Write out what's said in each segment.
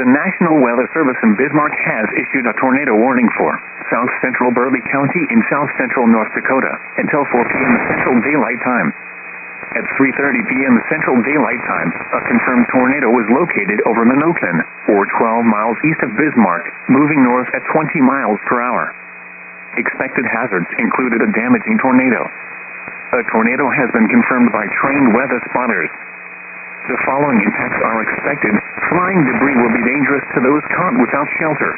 National Weather Service in Bismarck has issued a tornado warning for south central Burleigh County in south central North Dakota until 4 p.m. Central Daylight Time. At 3:30 p.m. Central Daylight Time, a confirmed tornado was located over Minocin, or 12 miles east of Bismarck, moving north at 20 miles per hour. Expected hazards included a damaging tornado. A tornado has been confirmed by trained weather spotters. The following impacts are expected. Flying debris will be dangerous to those caught without shelter.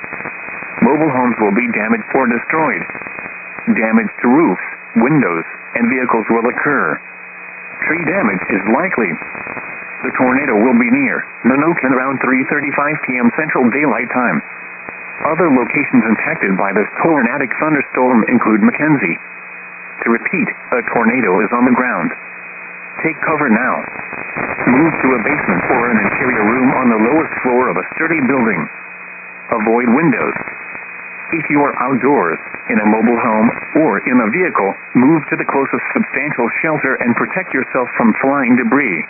Mobile homes will be damaged or destroyed. Damage to roofs, windows, and vehicles will occur. Tree damage is likely. The tornado will be near Minocin around 3:35 p.m. Central Daylight Time. Other locations impacted by this tornadic thunderstorm include Mackenzie. To repeat, a tornado is on the ground. Take cover now. Move to a basement or an interior room on the lowest floor of a sturdy building. Avoid windows. If you are outdoors, in a mobile home, or in a vehicle, move to the closest substantial shelter and protect yourself from flying debris.